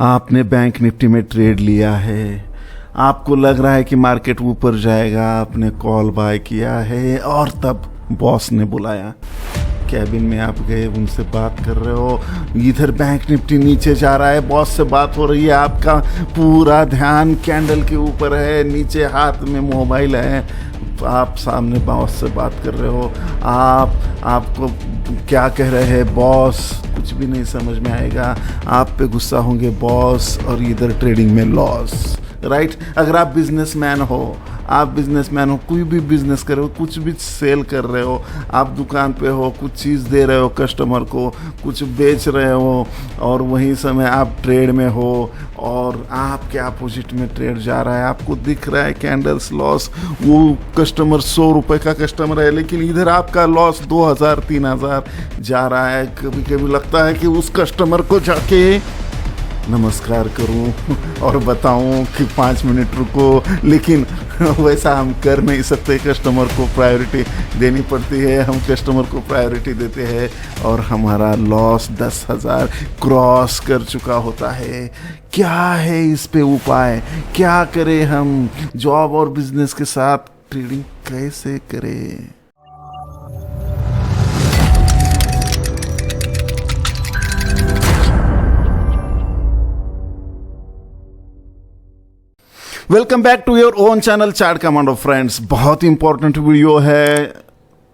आपने bank Nifty में trade लिया है, आपको लग रहा है कि मार्केट ऊपर जाएगा, आपने कॉल बाय किया है और तब बॉस ने बुलाया। कैबिन में आप गए, उनसे बात कर रहे हो, इधर बैंक निफ्टी नीचे जा रहा है, बॉस से बात हो रही है, आपका पूरा ध्यान कैंडल के ऊपर है, नीचे हाथ में मोबाइल है, आप सामने बॉस से बात कर रहे हो, आपको क्या कह रहे हैं बॉस कुछ भी नहीं समझ में आएगा, आप पे गुस्सा होंगे बॉस, और इधर ट्रेडिंग में लॉस। राइट अगर आप बिजनेसमैन हो, कोई भी बिजनेस कर रहे हो, कुछ भी सेल कर रहे हो, आप दुकान पे हो, कुछ चीज़ दे रहे हो कस्टमर को, कुछ बेच रहे हो, और वही समय आप ट्रेड में हो और आपके अपोजिट में ट्रेड जा रहा है, आपको दिख रहा है कैंडल्स लॉस, वो कस्टमर 100 रुपये का कस्टमर है, लेकिन इधर आपका लॉस 2000 3000 जा रहा है। कभी कभी लगता है कि उस कस्टमर को जाके नमस्कार करूं और बताऊं कि 5 मिनट रुको, लेकिन वैसा हम कर नहीं सकते, कस्टमर को प्रायोरिटी देनी पड़ती है, हम कस्टमर को प्रायोरिटी देते हैं और हमारा लॉस 10,000 क्रॉस कर चुका होता है। क्या है इस पे उपाय, क्या करें हम, जॉब और बिजनेस के साथ ट्रेडिंग कैसे करें? Welcome back to your own channel chart commando friends. बहुत इंपॉर्टेंट वीडियो है,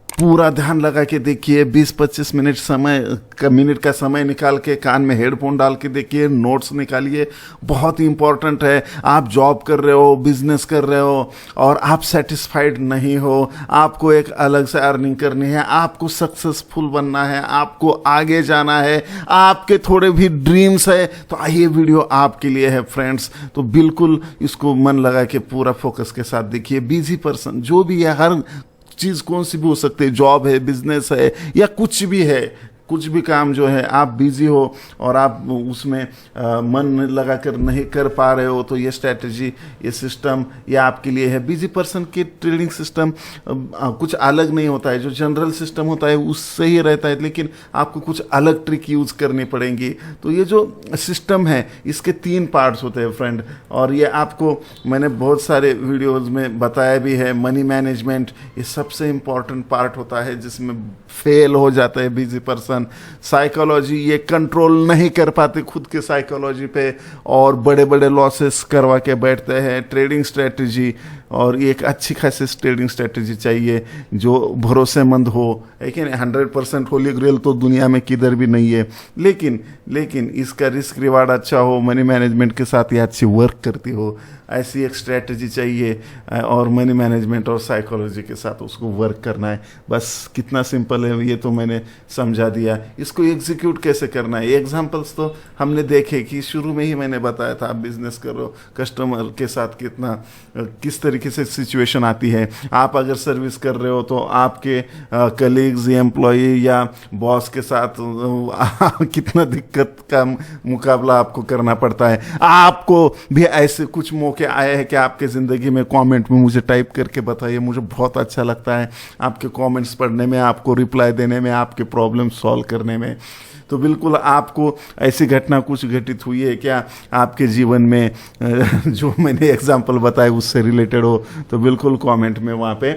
पूरा ध्यान लगा के देखिए। 20-25 मिनट का समय निकाल के कान में हेडफोन डाल के देखिए, नोट्स निकालिए, बहुत ही इंपॉर्टेंट है। आप जॉब कर रहे हो, बिजनेस कर रहे हो और आप सेटिस्फाइड नहीं हो, आपको एक अलग से अर्निंग करनी है, आपको सक्सेसफुल बनना है, आपको आगे जाना है, आपके थोड़े भी ड्रीम्स है, तो ये वीडियो आपके लिए है फ्रेंड्स। तो बिल्कुल इसको मन लगा के पूरा फोकस के साथ देखिए। बिजी पर्सन जो भी है, हर चीज़ कौन सी भी हो सकती है, जॉब है, बिजनेस है या कुछ भी है, कुछ भी काम जो है आप बिजी हो और आप उसमें मन लगा कर नहीं कर पा रहे हो, तो ये स्ट्रैटेजी, ये सिस्टम ये आपके लिए है। बिजी पर्सन के ट्रेडिंग सिस्टम कुछ अलग नहीं होता है, जो जनरल सिस्टम होता है उससे ही रहता है, लेकिन आपको कुछ अलग ट्रिक यूज़ करनी पड़ेंगी। तो ये जो सिस्टम है इसके 3 पार्ट्स होते हैं फ्रेंड, और ये आपको मैंने बहुत सारे वीडियोज़ में बताया भी है। मनी मैनेजमेंट ये सबसे इम्पॉर्टेंट पार्ट होता है जिसमें फेल हो जाता है बिजी पर्सन। साइकोलॉजी ये कंट्रोल नहीं कर पाते खुद के साइकोलॉजी पे और बड़े बड़े लॉसेस करवा के बैठते हैं। ट्रेडिंग स्ट्रेटजी, और एक अच्छी खासी ट्रेडिंग स्ट्रेटजी चाहिए जो भरोसेमंद हो, है कि नहीं। 100% होली ग्रेल तो दुनिया में किधर भी नहीं है, लेकिन इसका रिस्क रिवार्ड अच्छा हो, मनी मैनेजमेंट के साथ ये अच्छी वर्क करती हो, ऐसी एक स्ट्रेटजी चाहिए। और मनी मैनेजमेंट और साइकोलॉजी के साथ उसको वर्क करना है। बस कितना सिंपल है ये तो मैंने समझा दिया। इसको एग्जीक्यूट कैसे करना है, एग्जांपल्स तो हमने देखे कि शुरू में ही मैंने बताया था। आप बिजनेस करो, कस्टमर के साथ किस तरीके से सिचुएशन आती है। आप अगर सर्विस कर रहे हो तो आपके कलीग्स, एम्प्लॉई या बॉस के साथ कितना दिक्कत का मुकाबला आपको करना पड़ता है। आपको भी ऐसे कुछ मौके आए हैं कि आपके ज़िंदगी में? कमेंट में मुझे टाइप करके बताइए, मुझे बहुत अच्छा लगता है आपके कमेंट्स पढ़ने में, आपको रिप्लाई देने में, आपके प्रॉब्लम सॉल्व करने में। तो बिल्कुल आपको ऐसी घटना कुछ घटित हुई है क्या आपके जीवन में जो मैंने एग्जांपल बताया उससे रिलेटेड हो, तो बिल्कुल कमेंट में वहाँ पे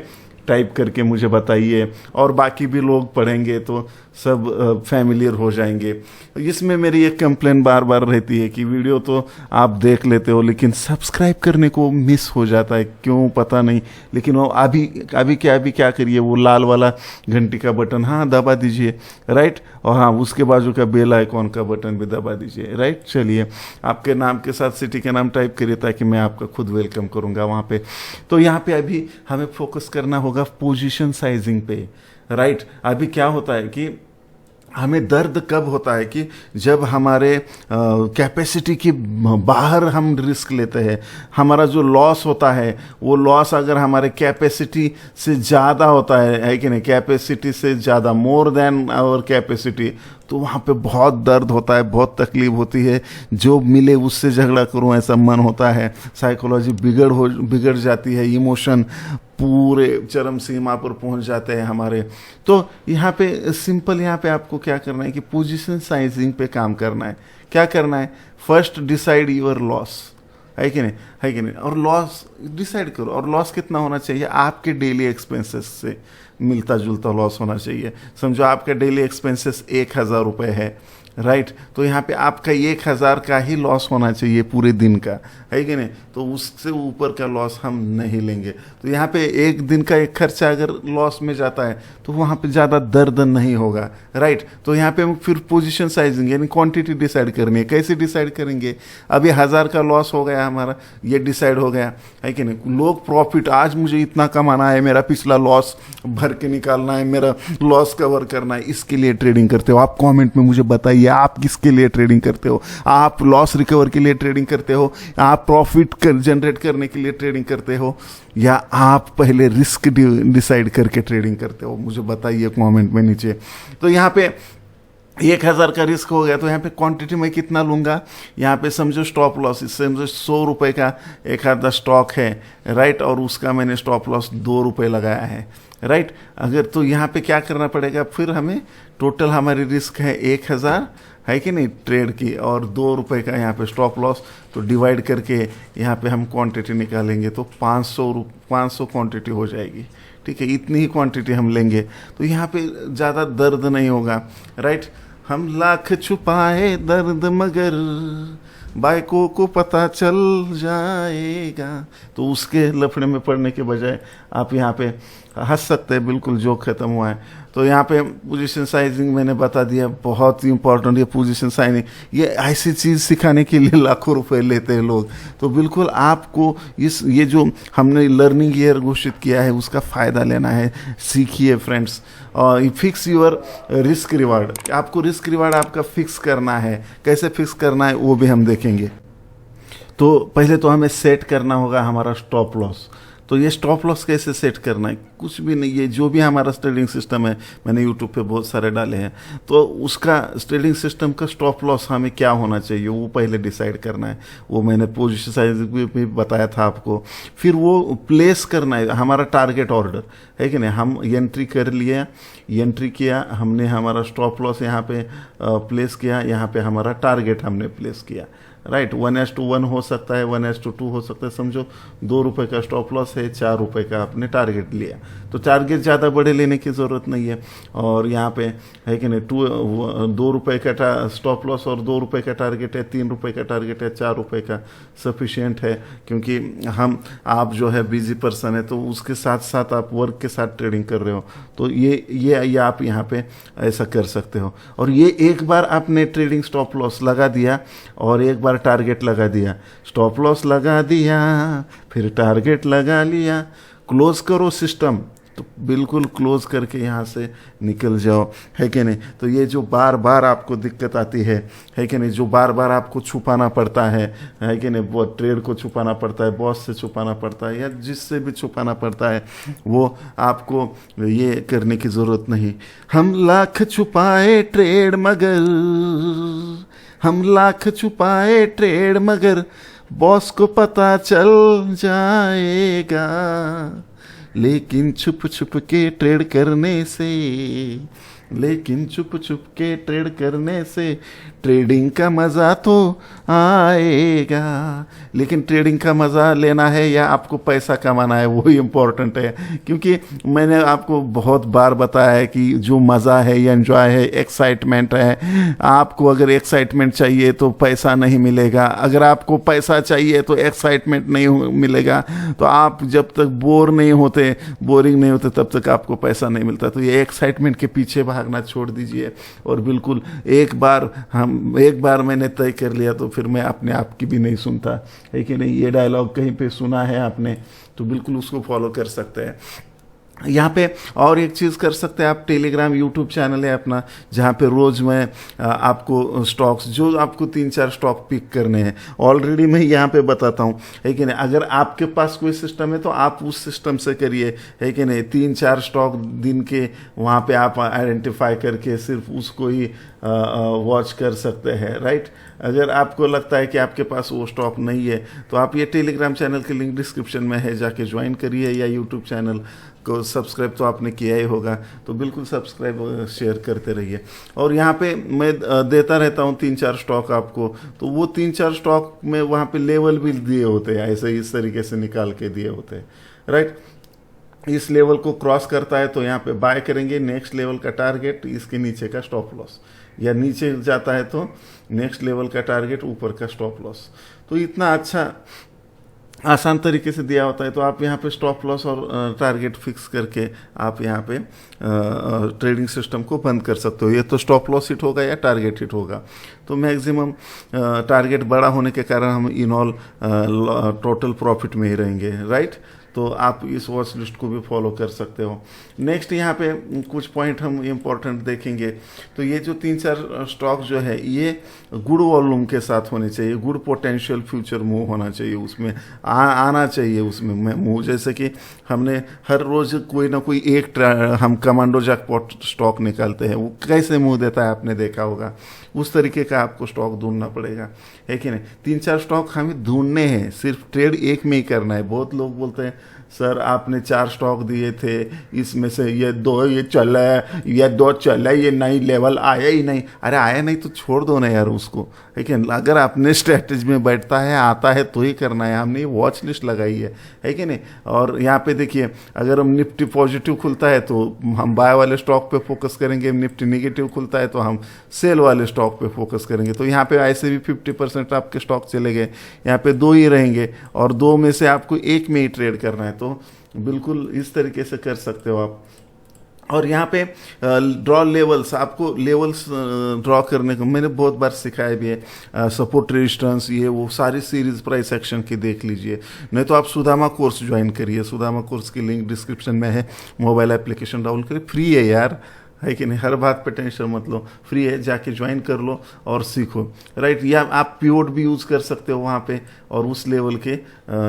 टाइप करके मुझे बताइए, और बाकी भी लोग पढ़ेंगे तो सब फैमिलियर हो जाएंगे। इसमें मेरी एक कंप्लेन बार बार रहती है कि वीडियो तो आप देख लेते हो लेकिन सब्सक्राइब करने को मिस हो जाता है, क्यों पता नहीं। लेकिन वो अभी क्या करिए, वो लाल वाला घंटी का बटन हाँ दबा दीजिए, राइट, और हाँ उसके बाजू का बेल आइकॉन का बटन भी दबा दीजिए, राइट। चलिए आपके नाम के साथ सिटी के नाम टाइप करिए ताकि मैं आपका खुद वेलकम करूँगा वहाँ पे। तो यहाँ पे अभी हमें फोकस करना होगा पोजीशन साइजिंग पे, राइट। अभी क्या होता है कि हमें दर्द कब होता है कि जब हमारे कैपेसिटी के बाहर हम रिस्क लेते हैं। हमारा जो लॉस होता है वो लॉस अगर हमारे कैपेसिटी से ज़्यादा होता है कि नहीं, कैपेसिटी से ज़्यादा, मोर देन आवर कैपेसिटी, तो वहाँ पे बहुत दर्द होता है, बहुत तकलीफ होती है, जो मिले उससे झगड़ा करूँ ऐसा मन होता है, साइकोलॉजी बिगड़ जाती है, इमोशन पूरे चरम सीमा पर पहुंच जाते हैं हमारे। तो यहाँ पे सिंपल, यहाँ पे आपको क्या करना है कि पोजीशन साइजिंग पे काम करना है। क्या करना है? फर्स्ट डिसाइड योर लॉस, है कि नहीं, है कि नहीं, और लॉस डिसाइड करो। और लॉस कितना होना चाहिए? आपके डेली एक्सपेंसेस से मिलता जुलता लॉस होना चाहिए। समझो आपका डेली एक्सपेंसेस 1,000 रुपये है, राइट, तो यहाँ पे आपका 1,000 का ही लॉस होना चाहिए पूरे दिन का, है कि नहीं, तो उससे ऊपर का लॉस हम नहीं लेंगे। तो यहाँ पे एक दिन का एक खर्चा अगर लॉस में जाता है तो वहाँ पे ज़्यादा दर्द नहीं होगा, राइट। तो यहाँ पे हम फिर पोजीशन साइजिंग यानी क्वांटिटी डिसाइड करनी है। कैसे डिसाइड करेंगे? अभी 1,000 का लॉस हो गया हमारा, ये डिसाइड हो गया, है कि नहीं। लोग प्रॉफिट, आज मुझे इतना कमाना है, मेरा पिछला लॉस भर के निकालना है, मेरा लॉस कवर करना है, इसके लिए ट्रेडिंग करते हो। आप कॉमेंट में मुझे बताइए आप किसके लिए ट्रेडिंग करते हो? आप लॉस रिकवर के लिए ट्रेडिंग करते हो, आप प्रॉफिट जनरेट करने के लिए ट्रेडिंग करते हो, या आप पहले रिस्क डिसाइड करके ट्रेडिंग करते हो? मुझे बताइए कमेंट में नीचे। तो यहाँ पे 1,000 का रिस्क हो गया, तो यहाँ पे क्वांटिटी में कितना लूँगा? यहाँ पे समझो स्टॉप लॉस, इससे समझो 100 रुपये का एक आधा स्टॉक है, राइट, और उसका मैंने स्टॉप लॉस 2 रुपये लगाया है, राइट। अगर तो यहाँ पे क्या करना पड़ेगा फिर हमें? टोटल हमारी रिस्क है 1,000, है कि नहीं, ट्रेड की, और 2 रुपये का यहाँ पे स्टॉप लॉस, तो डिवाइड करके यहाँ पे हम क्वांटिटी निकालेंगे तो 500 क्वांटिटी हो जाएगी, ठीक है। इतनी ही क्वांटिटी हम लेंगे तो यहाँ पे ज़्यादा दर्द नहीं होगा, राइट। हम लाख छुपाए दर्द मगर बाइकों को पता चल जाएगा, तो उसके लफड़े में पड़ने के बजाय आप यहाँ पे हंस सकते हैं, बिल्कुल जोक खत्म हुआ है। तो यहाँ पे पोजीशन साइजिंग मैंने बता दिया, बहुत ही इंपॉर्टेंट। ये पोजीशन साइजिंग, ये ऐसी चीज़ सिखाने के लिए लाखों रुपए लेते हैं लोग। तो बिल्कुल आपको ये जो हमने लर्निंग ईयर घोषित किया है उसका फ़ायदा लेना है, सीखिए फ्रेंड्स। और फिक्स योर रिस्क रिवार्ड, आपको रिस्क रिवार्ड आपका फिक्स करना है। कैसे फिक्स करना है वो भी हम देखेंगे। तो पहले तो हमें सेट करना होगा हमारा स्टॉप लॉस। तो ये स्टॉप लॉस कैसे सेट करना है? कुछ भी नहीं, ये जो भी हमारा ट्रेडिंग सिस्टम है, मैंने यूट्यूब पे बहुत सारे डाले हैं, तो उसका ट्रेडिंग सिस्टम का स्टॉप लॉस हमें क्या होना चाहिए वो पहले डिसाइड करना है। वो मैंने पोजीशन साइज भी बताया था आपको। फिर वो प्लेस करना है हमारा टारगेट ऑर्डर, है कि नहीं। हम एंट्री कर लिए, एंट्री किया हमने, हमारा स्टॉप लॉस यहाँ पे प्लेस किया, यहाँ पे हमारा टारगेट हमने प्लेस किया, राइट। 1:1 हो सकता है, 1:2 हो सकता है। समझो 2 रुपये का स्टॉप लॉस है, 4 रुपये का आपने टारगेट लिया, तो टारगेट ज़्यादा बड़े लेने की ज़रूरत नहीं है। और यहाँ पे है कि नहीं, 2 रुपये का स्टॉप लॉस और 2 रुपये का टारगेट है, 3 रुपये का टारगेट है, 4 रुपये का सफिशिएंट है। क्योंकि आप जो है बिजी पर्सन है, तो उसके साथ साथ आप वर्क के साथ ट्रेडिंग कर रहे हो, तो ये आप यहाँ पे ऐसा कर सकते हो। और ये एक बार आपने ट्रेडिंग स्टॉप लॉस लगा दिया और एक बार टारगेट लगा दिया, स्टॉप लॉस लगा दिया फिर टारगेट लगा लिया, क्लोज करो सिस्टम, तो बिल्कुल क्लोज करके यहाँ से निकल जाओ, है कि नहीं। तो ये जो बार बार आपको दिक्कत आती है कि नहीं, जो बार बार आपको छुपाना पड़ता है कि नहीं, वो ट्रेड को छुपाना पड़ता है, बॉस से छुपाना पड़ता है, या जिससे भी छुपाना पड़ता है, वो आपको ये करने की ज़रूरत नहीं। हम लाख छुपाए ट्रेड मगर, हम लाख छुपाए ट्रेड मगर बॉस को पता चल जाएगा, लेकिन छुप छुप के ट्रेड करने से, लेकिन छुप छुप के ट्रेड करने से ट्रेडिंग का मज़ा तो आएगा। लेकिन ट्रेडिंग का मज़ा लेना है या आपको पैसा कमाना है, वो ही इम्पोर्टेंट है। क्योंकि मैंने आपको बहुत बार बताया है कि जो मज़ा है, एंजॉय है, एक्साइटमेंट है, आपको अगर एक्साइटमेंट चाहिए तो पैसा नहीं मिलेगा, अगर आपको पैसा चाहिए तो एक्साइटमेंट नहीं मिलेगा। तो आप जब तक बोरिंग नहीं होते तब तक आपको पैसा नहीं मिलता। तो ये एक्साइटमेंट के पीछे भागना छोड़ दीजिए, और बिल्कुल एक बार मैंने तय कर लिया तो फिर मैं अपने आप की भी नहीं सुनता, है कि नहीं। ये डायलॉग कहीं पे सुना है आपने, तो बिल्कुल उसको फॉलो कर सकते हैं। यहाँ पे और एक चीज़ कर सकते हैं आप, टेलीग्राम यूट्यूब चैनल है अपना, जहाँ पे रोज़ मैं आपको स्टॉक्स, जो आपको 3-4 स्टॉक पिक करने हैं, ऑलरेडी मैं यहाँ पे बताता हूँ, है कि नहीं। अगर आपके पास कोई सिस्टम है तो आप उस सिस्टम से करिए, है कि नहीं। 3-4 स्टॉक दिन के वहाँ पे आप आइडेंटिफाई करके सिर्फ उसको ही वॉच कर सकते हैं, राइट। अगर आपको लगता है कि आपके पास वो स्टॉक नहीं है तो आप ये टेलीग्राम चैनल की लिंक डिस्क्रिप्शन में है, जाके ज्वाइन करिए, या यूट्यूब चैनल को सब्सक्राइब तो आपने किया ही होगा, तो बिल्कुल सब्सक्राइब शेयर करते रहिए। और यहाँ पे मैं देता रहता हूँ 3-4 स्टॉक आपको, तो वो 3-4 स्टॉक में वहाँ पे लेवल भी दिए होते हैं, ऐसे इस तरीके से निकाल के दिए होते हैं, राइट। इस लेवल को क्रॉस करता है तो यहाँ पे बाय करेंगे, नेक्स्ट लेवल का टारगेट, इसके नीचे का स्टॉप लॉस, या नीचे जाता है तो नेक्स्ट लेवल का टारगेट, ऊपर का स्टॉप लॉस। तो इतना अच्छा आसान तरीके से दिया होता है। तो आप यहाँ पे स्टॉप लॉस और टारगेट फिक्स करके आप यहाँ पे ट्रेडिंग सिस्टम को बंद कर सकते हो। ये तो स्टॉप लॉस हिट होगा या टारगेट हिट होगा, तो मैक्सिमम टारगेट बड़ा होने के कारण हम इन ऑल टोटल प्रॉफिट में ही रहेंगे, राइट। तो आप इस वॉच लिस्ट को भी फॉलो कर सकते हो। नेक्स्ट यहाँ पे कुछ पॉइंट हम इम्पोर्टेंट देखेंगे। तो ये जो 3-4 स्टॉक जो है ये गुड वॉल्यूम के साथ होने चाहिए, गुड पोटेंशियल फ्यूचर मूव होना चाहिए, उसमें आना चाहिए उसमें मूव। जैसे कि हमने हर रोज कोई ना कोई एक हम कमांडो जैकपॉट स्टॉक निकालते हैं, वो कैसे मूव देता है आपने देखा होगा, उस तरीके का आपको स्टॉक ढूंढना पड़ेगा, है कि नहीं। 3-4 स्टॉक हमें ढूंढने हैं, सिर्फ ट्रेड एक में ही करना है। बहुत लोग बोलते हैं सर आपने 4 स्टॉक दिए थे, इसमें से ये 2 ये चला है, ये 2 चला है, ये नई लेवल आया ही नहीं। अरे आया नहीं तो छोड़ दो ना यार उसको, है कि नहीं। अगर आपने स्ट्रेटेजी में बैठता है, आता है तो ही करना है। हमने वॉच लिस्ट लगाई है कि नहीं। और यहाँ पे देखिए, अगर हम निफ्टी पॉजिटिव खुलता है तो हम बाय वाले स्टॉक पे फोकस करेंगे, निफ्टी निगेटिव खुलता है तो हम सेल वाले स्टॉक पे फोकस करेंगे। तो यहाँ पे ऐसे भी 50% आपके स्टॉक चले गए, यहाँ पे 2 ही रहेंगे और 2 में से आपको एक में ही ट्रेड करना है, तो बिल्कुल इस तरीके से कर सकते हो आप। और यहाँ पे ड्रॉ लेवल्स, आपको लेवल्स ड्रॉ करने को मैंने बहुत बार सिखाया भी है। सपोर्ट रेजिस्टेंस, ये वो सारी सीरीज प्राइस एक्शन की देख लीजिए, नहीं तो आप सुदामा कोर्स ज्वाइन करिए। सुदामा कोर्स की लिंक डिस्क्रिप्शन में है, मोबाइल एप्लीकेशन डाउनलोड करिए, फ्री है यार, है कि नहीं। हर बात पे टेंशन मत लो, फ्री है, जाके ज्वाइन कर लो और सीखो, राइट। या आप पीओड भी यूज़ कर सकते हो वहाँ पे, और उस लेवल के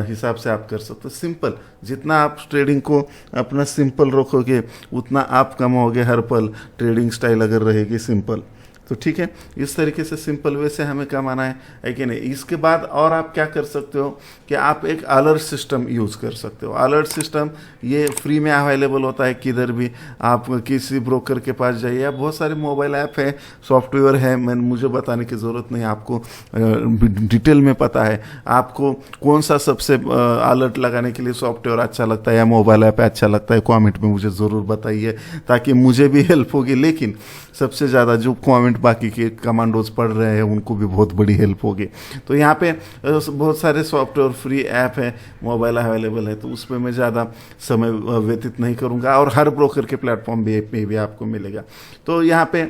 हिसाब से आप कर सकते हो। सिंपल, जितना आप ट्रेडिंग को अपना सिंपल रखोगे उतना आप कमाओगे हर पल। ट्रेडिंग स्टाइल अगर रहेगी सिंपल तो ठीक है, इस तरीके से सिंपल वे से हमें कमाना है कि नहीं। इसके बाद और आप क्या कर सकते हो कि आप एक अलर्ट सिस्टम यूज़ कर सकते हो। अलर्ट सिस्टम ये फ्री में अवेलेबल होता है, किधर भी आप किसी ब्रोकर के पास जाइए, या बहुत सारे मोबाइल ऐप है, सॉफ्टवेयर है, मुझे बताने की ज़रूरत नहीं, आपको डिटेल में पता है आपको कौन सा सबसे अलर्ट लगाने के लिए सॉफ्टवेयर अच्छा लगता है या मोबाइल ऐप अच्छा लगता है। कॉमेंट में मुझे ज़रूर बताइए ताकि मुझे भी हेल्प होगी, लेकिन सबसे ज़्यादा जो कमेंट बाकी के कमांडोज पढ़ रहे हैं उनको भी बहुत बड़ी हेल्प होगी। तो यहाँ पे बहुत सारे सॉफ्टवेयर फ्री ऐप है, मोबाइल अवेलेबल है, तो उस पर मैं ज़्यादा समय व्यतीत नहीं करूँगा, और हर ब्रोकर के प्लेटफॉर्म पे भी आपको मिलेगा। तो यहाँ पे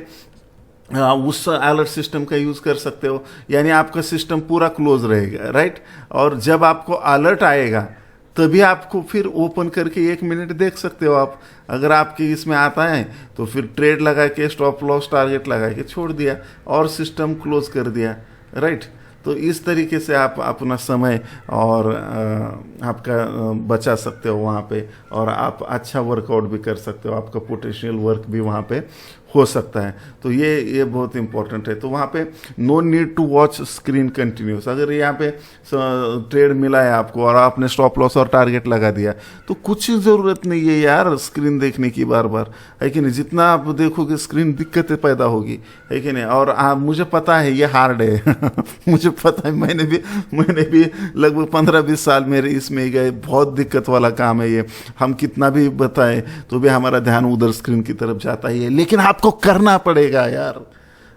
उस अलर्ट सिस्टम का यूज़ कर सकते हो, यानी आपका सिस्टम पूरा क्लोज रहेगा, राइट। और जब आपको अलर्ट आएगा तभी आपको फिर ओपन करके 1 मिनट देख सकते हो आप। अगर आपके इसमें आता है तो फिर ट्रेड लगा के स्टॉप लॉस टारगेट लगा के छोड़ दिया और सिस्टम क्लोज कर दिया, राइट। तो इस तरीके से आप अपना समय और आपका बचा सकते हो वहाँ पे, और आप अच्छा वर्कआउट भी कर सकते हो, आपका पोटेंशियल वर्क भी वहाँ पे हो सकता है। तो ये बहुत इंपॉर्टेंट है। तो वहाँ पे no need to watch screen continuous. अगर यहाँ पे ट्रेड मिला है आपको और आपने स्टॉप लॉस और टारगेट लगा दिया तो कुछ ज़रूरत नहीं है यार स्क्रीन देखने की बार बार, है कि नहीं। जितना आप देखोगे स्क्रीन दिक्कतें पैदा होगी, है कि नहीं। और मुझे पता है ये हार्ड है मुझे पता है, मैंने भी लगभग 15-20 साल मेरे इसमें गए। बहुत दिक्कत वाला काम है ये, हम कितना भी बताएं तो भी हमारा ध्यान उधर स्क्रीन की तरफ जाता ही है, लेकिन आपको करना पड़ेगा यार।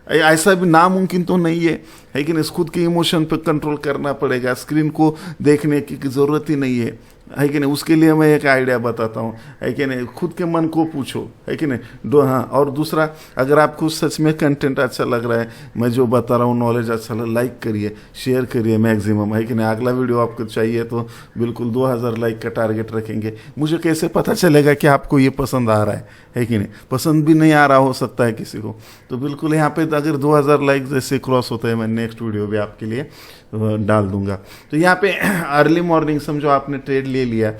ऐसा भी नामुमकिन तो नहीं है कि नहीं। खुद के इमोशन पे कंट्रोल करना पड़ेगा, स्क्रीन को देखने की ज़रूरत ही नहीं है कि नहीं। उसके लिए मैं एक आइडिया बताता हूँ, है कि नहीं। खुद के मन को पूछो, है कि नहीं। हाँ, और दूसरा, अगर आपको सच में कंटेंट अच्छा लग रहा है, मैं जो बता रहा हूँ नॉलेज अच्छा लग, लाइक करिए, शेयर करिए मैक्सिमम, है कि नहीं। अगला वीडियो आपको चाहिए तो बिल्कुल 2000 लाइक का टारगेट रखेंगे। मुझे कैसे पता चलेगा कि आपको ये पसंद आ रहा है कि नहीं। पसंद भी नहीं आ रहा हो सकता है किसी को, तो बिल्कुल यहाँ पे अगर 2000 लाइक जैसे क्रॉस होता है, मैं नेक्स्ट वीडियो भी आपके लिए डाल दूंगा। तो यहाँ पे अर्ली मॉर्निंग समझो आपने ट्रेड ले लिया,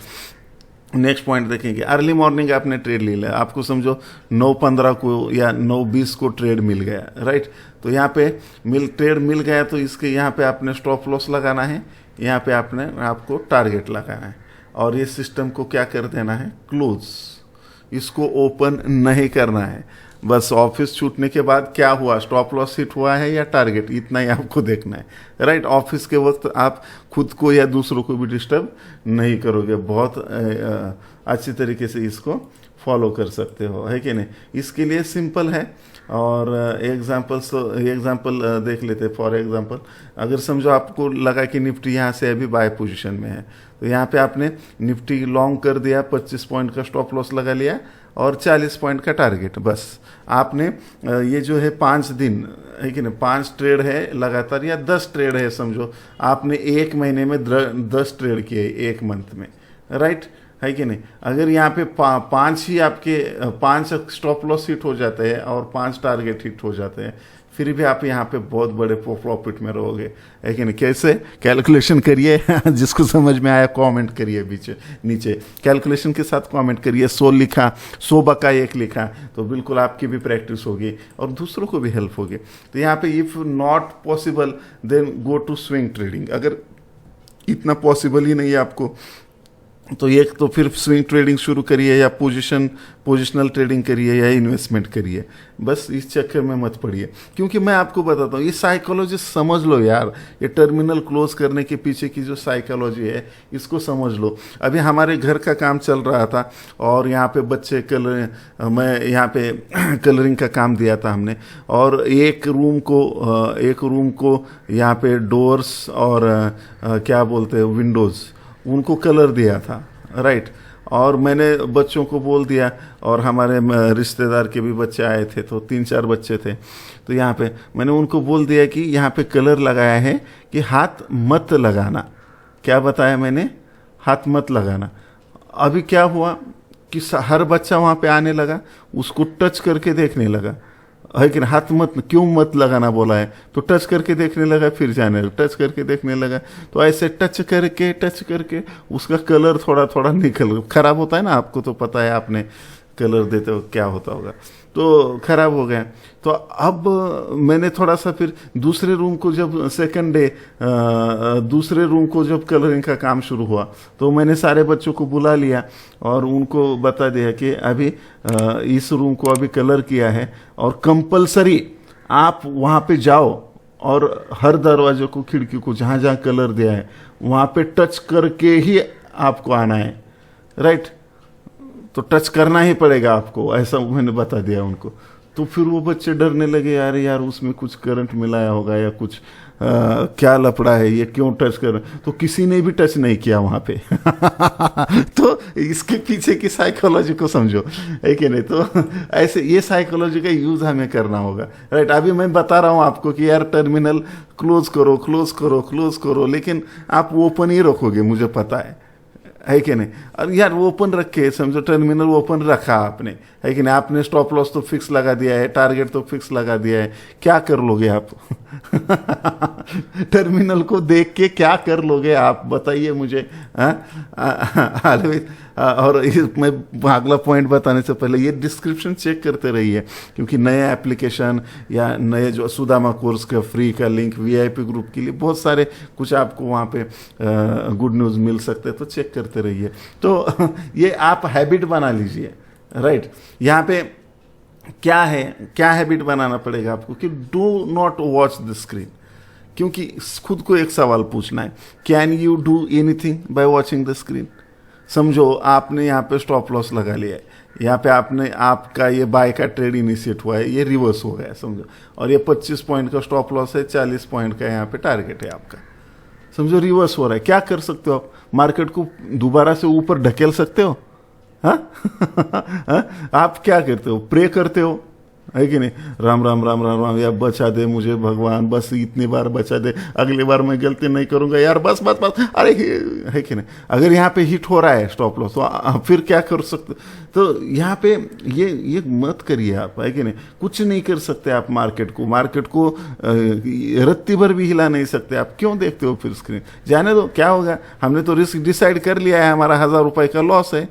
नेक्स्ट पॉइंट देखेंगे, अर्ली मॉर्निंग आपने ट्रेड ले लिया, आपको समझो 9:15 को या 9:20 को ट्रेड मिल गया, राइट। तो यहाँ पे ट्रेड मिल गया, तो इसके यहाँ पे आपने स्टॉप लॉस लगाना है, यहाँ पे आपको टारगेट लगाना है, और ये सिस्टम को क्या कर देना है, क्लोज, इसको ओपन नहीं करना है। बस ऑफिस छूटने के बाद क्या हुआ, स्टॉप लॉस हिट हुआ है या टारगेट, इतना ही आपको देखना है, राइट। ऑफिस के वक्त आप खुद को या दूसरों को भी डिस्टर्ब नहीं करोगे, बहुत अच्छी तरीके से इसको फॉलो कर सकते हो, है कि नहीं। इसके लिए सिंपल है, और एग्जांपल देख लेते हैं। फॉर एग्जांपल, अगर समझो आपको लगा कि निफ्टी यहाँ से अभी बाय पोजीशन में है, तो यहाँ पे आपने निफ्टी लॉन्ग कर दिया, 25 पॉइंट का स्टॉप लॉस लगा लिया और 40 पॉइंट का टारगेट। बस आपने ये जो है 5 दिन है कि नहीं, 5 ट्रेड है लगातार या 10 ट्रेड है, समझो आपने 1 महीने में 10 ट्रेड किए 1 मंथ में, राइट, है कि नहीं। अगर यहाँ पे 5 ही आपके 5 स्टॉप लॉस हिट हो जाते हैं और 5 टारगेट हिट हो जाते हैं, फिर भी आप यहाँ पे बहुत बड़े प्रॉफिट में रहोगे, है कि नहीं। कैसे कैलकुलेशन करिए, जिसको समझ में आया कमेंट करिए, नीचे कैलकुलेशन के साथ कमेंट करिए। 100 लिखा, 100 बका 1 लिखा, तो बिल्कुल आपकी भी प्रैक्टिस होगी और दूसरों को भी हेल्प होगी। तो यहाँ पे if not possible then go to swing trading. अगर इतना पॉसिबल ही नहीं है आपको, तो एक तो फिर स्विंग ट्रेडिंग शुरू करिए, या पोजिशनल ट्रेडिंग करिए, या इन्वेस्टमेंट करिए। बस इस चक्कर में मत पड़िए, क्योंकि मैं आपको बताता हूँ, ये साइकोलॉजी समझ लो यार, ये टर्मिनल क्लोज करने के पीछे की जो साइकोलॉजी है, इसको समझ लो। अभी हमारे घर का काम चल रहा था, और यहाँ पे बच्चे मैं यहाँ पे कलरिंग का काम दिया था हमने, और एक रूम को यहाँ पे डोर्स और क्या बोलते हैं, विंडोज़, उनको कलर दिया था, राइट। और मैंने बच्चों को बोल दिया, और हमारे रिश्तेदार के भी बच्चे आए थे, तो 3-4 बच्चे थे, तो यहाँ पे मैंने उनको बोल दिया कि यहाँ पे कलर लगाया है कि हाथ मत लगाना। क्या बताया मैंने, हाथ मत लगाना। अभी क्या हुआ कि हर बच्चा वहाँ पे आने लगा, उसको टच करके देखने लगा, है कि हाथ क्यों मत लगाना बोला है, तो टच करके देखने लगा, फिर जाने लगा, टच करके देखने लगा। तो ऐसे टच करके उसका कलर थोड़ा थोड़ा खराब होता है ना, आपको तो पता है, आपने कलर देते हो क्या होता होगा, तो खराब हो गया। तो अब मैंने थोड़ा सा फिर दूसरे रूम को जब सेकंड डे दूसरे रूम को जब कलरिंग का काम शुरू हुआ, तो मैंने सारे बच्चों को बुला लिया और उनको बता दिया कि अभी इस रूम को अभी कलर किया है, और कंपलसरी आप वहाँ पे जाओ और हर दरवाजे को, खिड़की को, जहाँ जहाँ कलर दिया है वहाँ पे टच करके ही आपको आना है, राइट। तो टच करना ही पड़ेगा आपको, ऐसा मैंने बता दिया उनको। तो फिर वो बच्चे डरने लगे, यार उसमें कुछ करंट मिलाया होगा या कुछ क्या लफड़ा है, ये क्यों टच कर। तो किसी ने भी टच नहीं किया वहाँ पे। तो इसके पीछे की साइकोलॉजी को समझो, है कि नहीं। तो ऐसे ये साइकोलॉजी का यूज हमें करना होगा, राइट। अभी मैं बता रहा हूँ आपको कि यार टर्मिनल क्लोज करो, लेकिन आप ओपन ही रखोगे, मुझे पता है कि नहीं। और यार वो ओपन रखे, समझो टर्मिनल ओपन रखा आपने, है कि नहीं। आपने स्टॉप लॉस तो फिक्स लगा दिया है, टारगेट तो फिक्स लगा दिया है, क्या कर लोगे आप? टर्मिनल को देख के क्या कर लोगे आप, बताइए मुझे। और मैं अगला पॉइंट बताने से पहले ये डिस्क्रिप्शन चेक करते रहिए, क्योंकि नए एप्लीकेशन या नए जो सुदामा कोर्स का फ्री का लिंक, वीआईपी ग्रुप के लिए बहुत सारे कुछ आपको वहाँ पे गुड न्यूज़ मिल सकते हैं, तो चेक करते रहिए। तो ये आप हैबिट बना लीजिए, राइट। यहाँ पे क्या हैबिट बनाना पड़ेगा आपको कि do not watch the screen, क्योंकि खुद को एक सवाल पूछना है, can you do anything by watching the screen. समझो आपने यहाँ पे स्टॉप लॉस लगा लिया है, यहाँ पे आपका ये बाय का ट्रेड इनिशिएट हुआ है, ये रिवर्स हो गया समझो, और ये 25 पॉइंट का स्टॉप लॉस है, 40 पॉइंट का यहाँ पे टारगेट है आपका, समझो रिवर्स हो रहा है। क्या कर सकते हो आप? मार्केट को दोबारा से ऊपर ढकेल सकते हो? हाँ? आप क्या करते हो? प्रे करते हो, है कि नहीं, राम राम राम राम राम, यार बचा दे मुझे भगवान, बस इतनी बार बचा दे, अगली बार मैं गलती नहीं करूंगा यार, बस बस बस। अरे है कि नहीं। अगर यहाँ पे हिट हो रहा है स्टॉप लॉस, तो फिर क्या कर सकते? तो यहाँ पे ये मत करिए आप, है कि नहीं। कुछ नहीं कर सकते आप मार्केट को रत्ती भर भी हिला नहीं सकते आप। क्यों देखते हो फिर स्क्रीन? जाने दो, क्या होगा, हमने तो रिस्क डिसाइड कर लिया है, हमारा 1000 रुपए का लॉस है,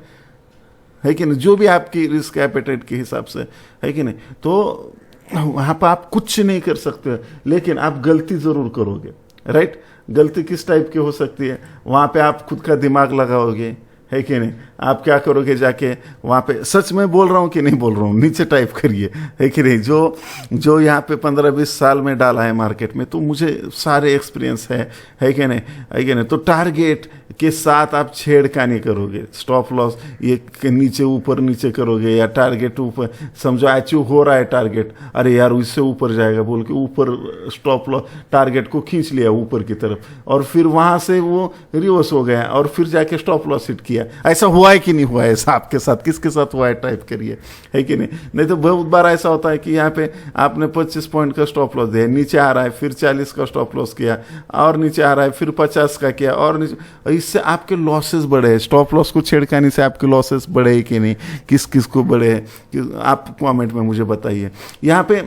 है कि नहीं, जो भी आपकी रिस्क एपेटाइट के हिसाब से, है कि नहीं। तो वहाँ पर आप कुछ नहीं कर सकते, लेकिन आप गलती ज़रूर करोगे, राइट। गलती किस टाइप की हो सकती है, वहाँ पे आप खुद का दिमाग लगाओगे, है कि नहीं। आप क्या करोगे, जाके वहाँ पे, सच में बोल रहा हूँ कि नहीं बोल रहा हूँ, नीचे टाइप करिए, है कि नहीं। जो यहाँ पे 15-20 साल में डाला है मार्केट में, तो मुझे सारे एक्सपीरियंस है कि नहीं, है कि नहीं। तो टारगेट के साथ आप छेड़खानी करोगे, स्टॉप लॉस ये नीचे ऊपर नीचे करोगे, या टारगेट ऊपर, समझो अचीव हो रहा है टारगेट, अरे यार उससे ऊपर जाएगा बोल के ऊपर स्टॉप लॉस टारगेट को खींच लिया ऊपर की तरफ, और फिर वहाँ से वो रिवर्स हो गया, और फिर जाके स्टॉप लॉस हिट किया। ऐसा हुआ है कि नहीं हुआ है ऐसा आपके साथ, किसके साथ हुआ है, टाइप करिए, है कि नहीं। नहीं तो बहुत बार ऐसा होता है कि यहाँ पे आपने 25 पॉइंट का स्टॉप लॉस दिया, नीचे आ रहा है, फिर 40 का स्टॉप लॉस किया, और नीचे आ रहा है, फिर 50 का किया, और नीचे, इससे आपके लॉसेस बढ़े हैं। स्टॉप लॉस को छेड़खानी से आपके लॉसेस बढ़े कि नहीं, किस किस को बढ़े हैं, आप कमेंट में मुझे बताइए। यहाँ पे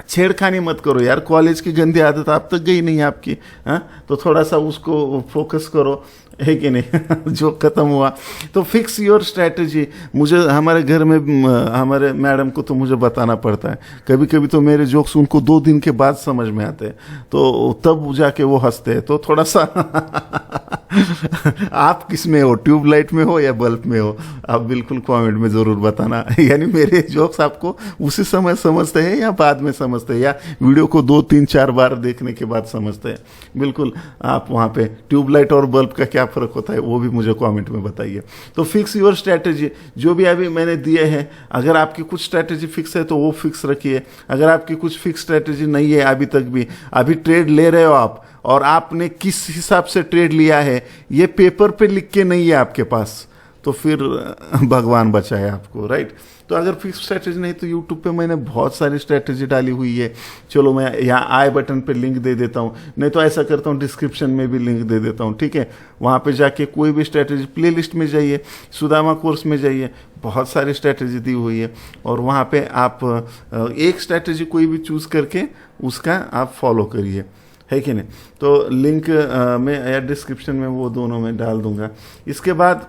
छेड़खानी मत करो यार, कॉलेज की गंदी आदत आप तक गई नहीं आपकी, हाँ, तो थोड़ा सा उसको फोकस करो, है कि नहीं। जो खत्म हुआ, तो फिक्स योर स्ट्रैटेजी। मुझे हमारे घर में हमारे मैडम को तो मुझे बताना पड़ता है, कभी कभी तो मेरे जोक्स उनको 2 दिन के बाद समझ में आते हैं, तो तब जाके वो हंसते हैं। तो थोड़ा सा आप किस में हो, ट्यूबलाइट में हो या बल्ब में हो, आप बिल्कुल कमेंट में ज़रूर बताना। यानी मेरे जोक्स आपको उसी समय समझते हैं या बाद में समझते हैं, या वीडियो को 2-3-4 बार देखने के बाद समझते हैं, बिल्कुल आप वहाँ पे ट्यूबलाइट और बल्ब का क्या फ़र्क होता है वो भी मुझे कमेंट में बताइए। तो फिक्स योर स्ट्रैटेजी, जो भी अभी मैंने दिए हैं, अगर आपकी कुछ स्ट्रैटेजी फिक्स है तो वो फिक्स रखिए। अगर आपकी कुछ फिक्स स्ट्रैटेजी नहीं है अभी तक भी, अभी ट्रेड ले रहे हो आप, और आपने किस हिसाब से ट्रेड लिया है ये पेपर पे लिख के नहीं है आपके पास, तो फिर भगवान बचाए आपको, राइट। तो अगर फिक्स स्ट्रैटेजी नहीं, तो यूट्यूब पे मैंने बहुत सारी स्ट्रैटेजी डाली हुई है। चलो मैं यहाँ आई बटन पे लिंक दे देता हूँ, नहीं तो ऐसा करता हूँ डिस्क्रिप्शन में भी लिंक दे देता हूँ, ठीक है। वहाँ पे जाके कोई भी स्ट्रैटेजी प्लेलिस्ट में जाइए, सुदामा कोर्स में जाइए, बहुत सारी स्ट्रैटेजी दी हुई है, और वहाँ पे आप एक स्ट्रैटेजी कोई भी चूज़ करके उसका आप फॉलो करिए, है कि नहीं। तो लिंक मैं या डिस्क्रिप्शन में वो दोनों में डाल दूंगा। इसके बाद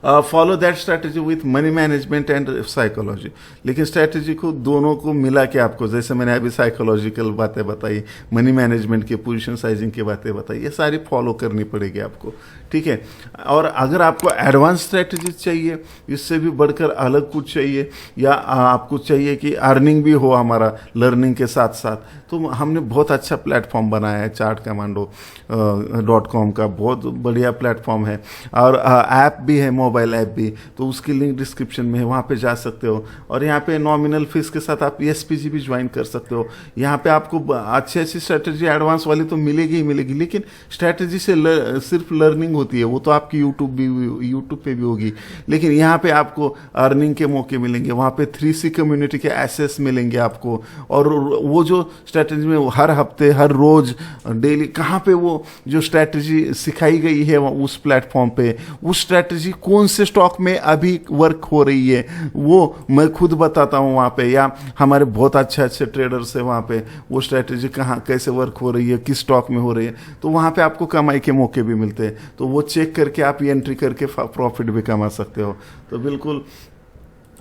follow that strategy with money management and psychology. लेकिन स्ट्रैटेजी को दोनों को मिला के आपको, जैसे मैंने अभी साइकोलॉजिकल बातें बताई, मनी मैनेजमेंट की, पोजीशन साइजिंग की बातें बताई, ये सारी फॉलो करनी पड़ेगी आपको, ठीक है। और अगर आपको एडवांस स्ट्रैटेजी चाहिए, इससे भी बढ़कर अलग कुछ चाहिए, या आपको चाहिए कि अर्निंग भी हो हमारा लर्निंग के साथ साथ, तो हमने बहुत अच्छा प्लेटफॉर्म बनाया है chartcommando.com का, बहुत बढ़िया प्लेटफॉर्म है, और ऐप भी है, मोबाइल ऐप भी, तो उसकी लिंक डिस्क्रिप्शन में है, वहाँ पे जा सकते हो। और यहाँ पे नॉमिनल फीस के साथ आप ESPG भी ज्वाइन कर सकते हो। यहाँ पे आपको अच्छी स्ट्रैटेजी एडवांस वाली तो मिलेगी ही मिलेगी, लेकिन स्ट्रैटेजी से सिर्फ लर्निंग होती है, वो तो आपकी यूट्यूब पे भी होगी, लेकिन यहाँ पे आपको अर्निंग के मौके मिलेंगे, वहाँ पे 3C कम्युनिटी के एसेस मिलेंगे आपको, और वो जो स्ट्रैटेजी में हर हफ्ते, हर रोज, डेली, कहाँ पे वो जो स्ट्रैटेजी सिखाई गई है उस प्लेटफॉर्म पे, उस स्ट्रैटेजी कौन से स्टॉक में अभी वर्क हो रही है वो मैं खुद बताता हूँ वहाँ पे, या हमारे बहुत अच्छे ट्रेडर्स है वहाँ पे, वो स्ट्रैटेजी कहाँ कैसे वर्क हो रही है, किस स्टॉक में हो रही है, तो वहाँ पे आपको कमाई के मौके भी मिलते हैं। तो वो चेक करके आप ये एंट्री करके प्रॉफिट भी कमा सकते हो। तो बिल्कुल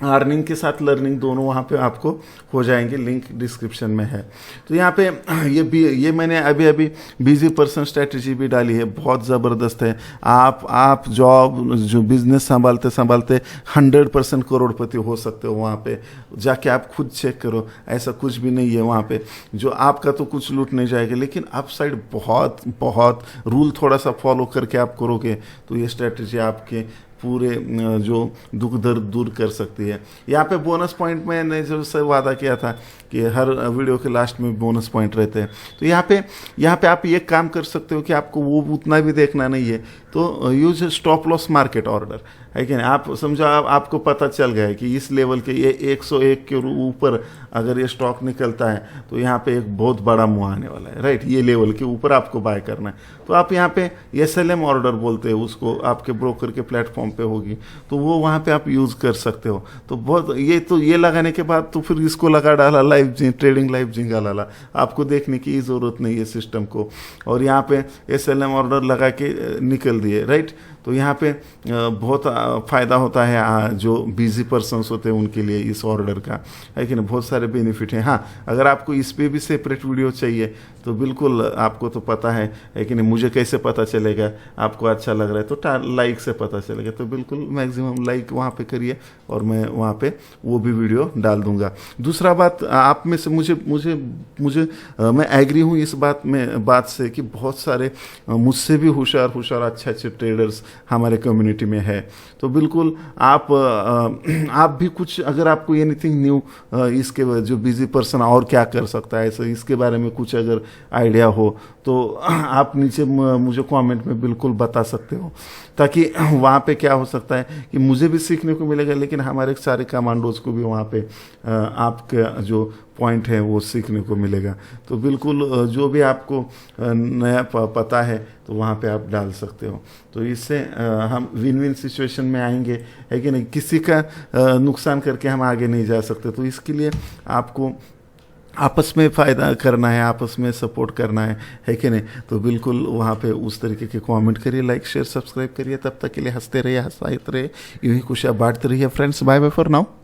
अर्निंग के साथ लर्निंग दोनों वहाँ पे आपको हो जाएंगे, लिंक डिस्क्रिप्शन में है। तो यहाँ पे ये मैंने अभी बिजी पर्सन स्ट्रैटेजी भी डाली है, बहुत ज़बरदस्त है। आप जॉब जो बिजनेस संभालते 100% करोड़पति हो सकते हो। वहाँ पे जाके आप खुद चेक करो, ऐसा कुछ भी नहीं है वहाँ पे, जो आपका तो कुछ लूट नहीं जाएगा, लेकिन अपसाइड बहुत रूल थोड़ा सा फॉलो करके आप करोगे तो ये स्ट्रैटेजी आपके पूरे जो दुख दर्द दूर कर सकती है। यहाँ पे बोनस पॉइंट मैंने जो से वादा किया था कि हर वीडियो के लास्ट में बोनस पॉइंट रहते हैं, तो यहाँ पे आप ये काम कर सकते हो कि आपको वो उतना भी देखना नहीं है, तो use stop loss market order, है कि नहीं। आप समझो, आपको पता चल गया है कि इस लेवल के ये 101 के ऊपर अगर ये स्टॉक निकलता है तो यहाँ पे एक बहुत बड़ा मुँह आने वाला है, राइट। ये लेवल के ऊपर आपको बाय करना है, तो आप यहाँ पे SLM ऑर्डर बोलते हैं उसको, आपके ब्रोकर के प्लेटफॉर्म पे होगी, तो वो वहाँ पे आप यूज़ कर सकते हो। तो बहुत ये लगाने के बाद तो फिर इसको लगा डाला लाइव ट्रेडिंग लाइव झिंगा लाला, आपको देखने की ज़रूरत नहीं है सिस्टम को, और यहाँ पे SLM ऑर्डर लगा के निकल दिए, राइट। तो यहाँ पे बहुत फ़ायदा होता है जो बिजी पर्सन्स होते हैं उनके लिए इस ऑर्डर का, है कि नहीं। बहुत सारे बेनिफिट हैं। हाँ, अगर आपको इस पे भी सेपरेट वीडियो चाहिए तो बिल्कुल, आपको तो पता है कि नहीं, मुझे कैसे पता चलेगा आपको अच्छा लग रहा है, तो लाइक से पता चलेगा। तो बिल्कुल मैक्सिमम लाइक वहाँ पे करिए और मैं वहाँ पे वो भी वीडियो डाल दूंगा। दूसरा बात, आप में से मुझे मैं एग्री हूँ इस बात से कि बहुत सारे मुझसे भी होशियार अच्छे ट्रेडर्स हमारे कम्युनिटी में है। तो बिल्कुल आप भी कुछ, अगर आपको एनीथिंग न्यू इसके जो बिजी पर्सन और क्या कर सकता है ऐसे इसके बारे में कुछ अगर आइडिया हो तो आप नीचे मुझे कमेंट में बिल्कुल बता सकते हो, ताकि वहाँ पे क्या हो सकता है कि मुझे भी सीखने को मिलेगा, लेकिन हमारे सारे कमांडोज को भी वहाँ पे आपका जो पॉइंट है वो सीखने को मिलेगा। तो बिल्कुल जो भी आपको नया पता है तो वहाँ पे आप डाल सकते हो। तो इससे हम विन विन सिचुएशन में आएंगे, है कि नहीं। किसी का नुकसान करके हम आगे नहीं जा सकते। तो इसके लिए आपको आपस में फ़ायदा करना है, आपस में सपोर्ट करना है कि नहीं। तो बिल्कुल वहाँ पे उस तरीके के कमेंट करिए, लाइक शेयर सब्सक्राइब करिए। तब तक के लिए हंसते रहिए, हंसाते रहिए, यूँ ही खुशियाँ बांटते रहिए friends. Bye bye for now.